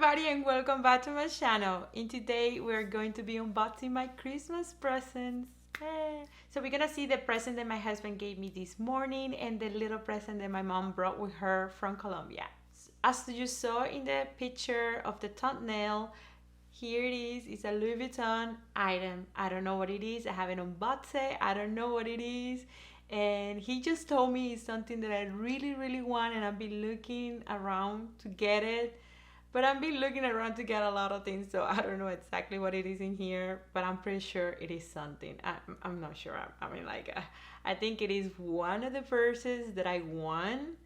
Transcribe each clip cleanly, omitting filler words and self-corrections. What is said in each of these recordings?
everybody and welcome back to my channel. And today we're going to be unboxing my Christmas presents. Yay. So we're gonna see the present that my husband gave me this morning and the little present that my mom brought with her from Colombia. As you saw in the picture of the thumbnail, here it is. It's a Louis Vuitton item. I don't know what it is. I haven't unboxed it. I don't know what it is. And he just told me it's something that I really want, and I've been looking around to get it. But I've been looking around to get a lot of things, so I don't know exactly what it is in here, but I'm pretty sure it is something. I'm not sure. I think it is one of the purses that I won,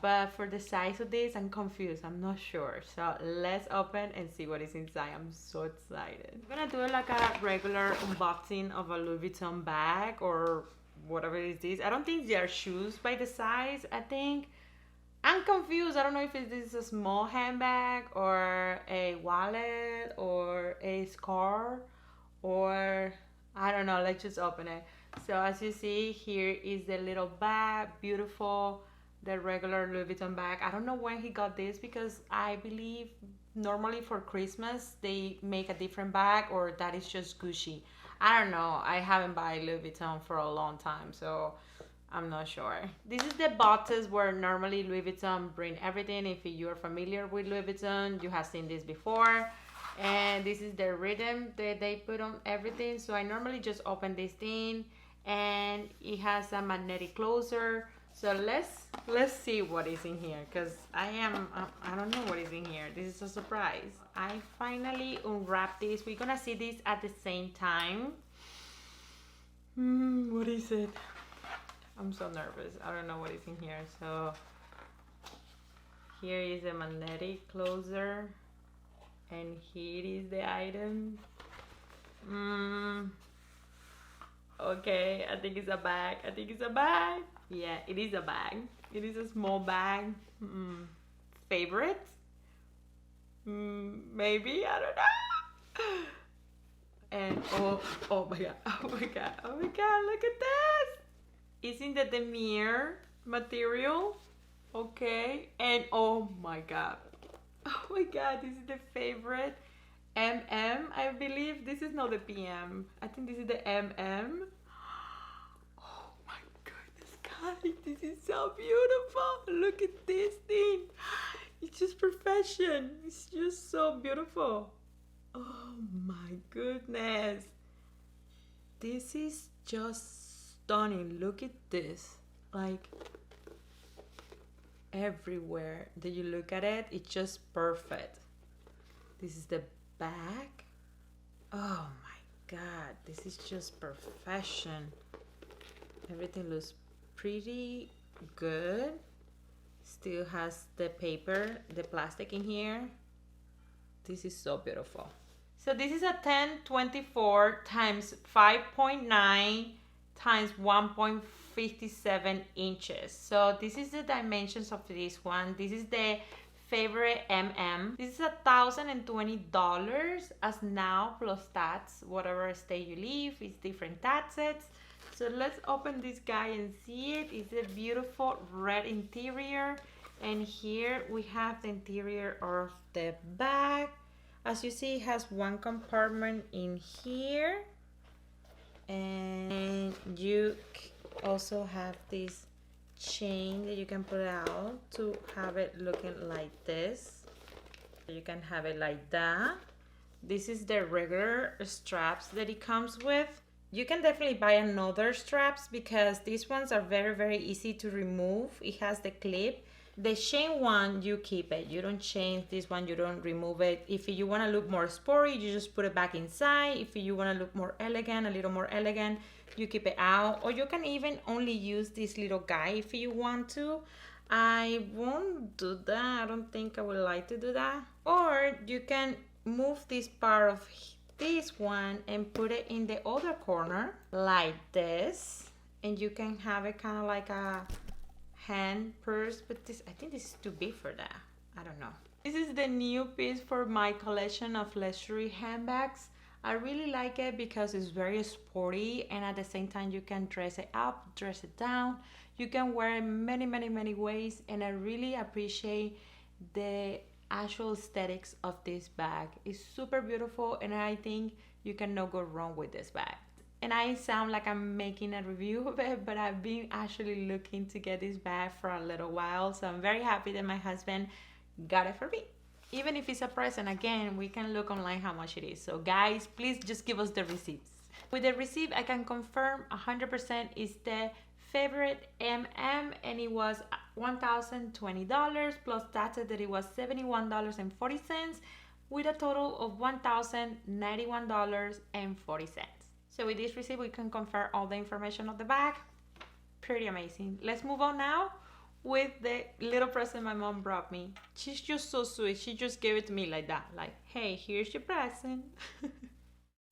but for the size of this, I'm confused. I'm not sure. So let's open and see what is inside. I'm so excited. I'm gonna do it like a regular unboxing of a Louis Vuitton bag or whatever it is. I don't think they are shoes by the size. I think I'm confused. I don't know if this is a small handbag or a wallet or a scarf or I don't know. Let's just open it. So as you see, here is the little bag, beautiful, the regular Louis Vuitton bag. I don't know when he got this because I believe normally for Christmas they make a different bag, or that is just Gucci. I don't know. I haven't bought Louis Vuitton for a long time, so I'm not sure. This is the boxes where normally Louis Vuitton bring everything. If you're familiar with Louis Vuitton, you have seen this before. And this is the rhythm that they put on everything. So I normally just open this thing, and it has a magnetic closer. So let's see what is in here, because I don't know what is in here. This is a surprise. I finally unwrapped this. We're gonna see this at the same time. What is it? I'm so nervous. I don't know what is in here. So here is a magnetic closer, and here is the item. Okay, I think it's a bag. I think it's a bag. Yeah, it is a bag. It is a small bag. Favorite? Maybe, I don't know. And oh my god, oh my god, oh my god, look at this. It's in the demier material. Okay, and oh my god, this is the favorite. I believe this is not the PM. I think this is the MM. Oh my goodness, guys, this is so beautiful. Look at this thing. It's just perfection. It's just so beautiful. Oh my goodness. This is just stunning. Look at this. Like everywhere that you look at it, it's just perfect. This is the back. Oh my god, this is just perfection. Everything looks pretty good. Still has the paper, the plastic in here. This is so beautiful. So this is a 1024 times 5.9 times 1.57 inches. So this is the dimensions of this one. This is the favorite MM. This is $1,020 as now plus tax. Whatever state you live, it's different taxes. So let's open this guy and see it. It's a beautiful red interior, and here we have the interior of the bag. As you see, it has one compartment in here, and you also have this chain that you can put out to have it looking like this. You can have it like that. This is the regular straps that it comes with. You can definitely buy another straps because these ones are very easy to remove. It has the clip. The chain one, you keep it. You don't change this one. You don't remove it. If you want to look more sporty, you just put it back inside. If you want to look more elegant, a little more elegant, you keep it out. Or you can even only use this little guy if you want to. I won't do that. I don't think I would like to do that. Or you can move this part of this one and put it in the other corner like this, and you can have it kind of like a hand purse, but this, I think this is too big for that. I don't know. This is the new piece for my collection of luxury handbags. I really like it because it's very sporty, and at the same time you can dress it up, dress it down. You can wear it many ways, and I really appreciate the actual aesthetics of this bag. It's super beautiful, and I think you cannot go wrong with this bag. And I sound like I'm making a review of it, but I've been actually looking to get this bag for a little while, so I'm very happy that my husband got it for me. Even if it's a present, again, we can look online how much it is. So guys, please just give us the receipts. With the receipt, I can confirm 100% is the favorite MM, and it was $1,020 plus taxes that it was $71.40, with a total of $1,091.40. So with this receipt, we can confirm all the information of the bag. Pretty amazing. Let's move on now with the little present my mom brought me. She's just so sweet. She just gave it to me like that. Like, hey, here's your present.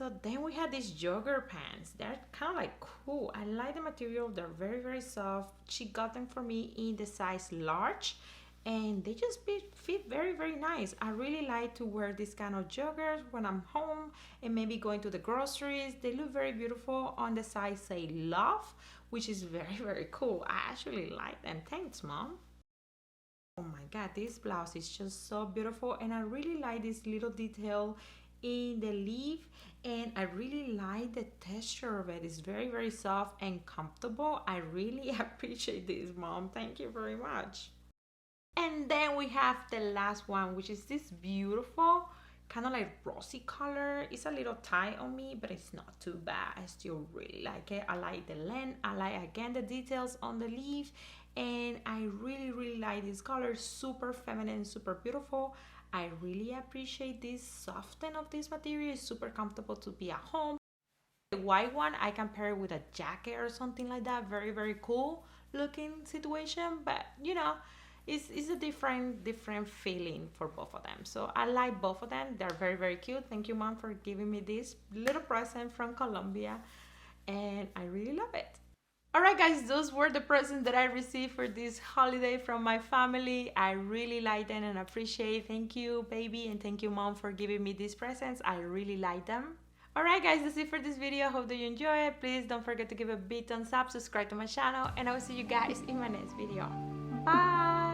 So then we had these jogger pants. They're kind of like cool. I like the material. They're very, very soft. She got them for me in the size large, and they just fit very, very nice. I really like to wear this kind of joggers when I'm home and maybe going to the groceries. They look very beautiful on the size say love, which is very, very cool. I actually like them. Thanks, Mom. Oh my God, this blouse is just so beautiful, and I really like this little detail in the leaf, and I really like the texture of it. It's very, very soft and comfortable. I really appreciate this, Mom. Thank you very much. And then we have the last one, which is this beautiful kind of like rosy color. It's a little tight on me, but it's not too bad. I still really like it. I like the length. I like, again, the details on the leaf, and I really, really like this color. Super feminine, super beautiful. I really appreciate this soften of this material. It's super comfortable to be at home. The white one, I can pair it with a jacket or something like that. Very, very cool looking situation, but you know, it's a different feeling for both of them. So I like both of them. They're very, very cute. Thank you, Mom, for giving me this little present from Colombia, and I really love it. Alright guys, those were the presents that I received for this holiday from my family. I really like them and appreciate. Thank you, baby, and thank you, Mom, for giving me these presents. I really like them. Alright guys, that's it for this video. Hope that you enjoy it. Please don't forget to give a big thumbs up, subscribe to my channel, and I will see you guys in my next video. Bye!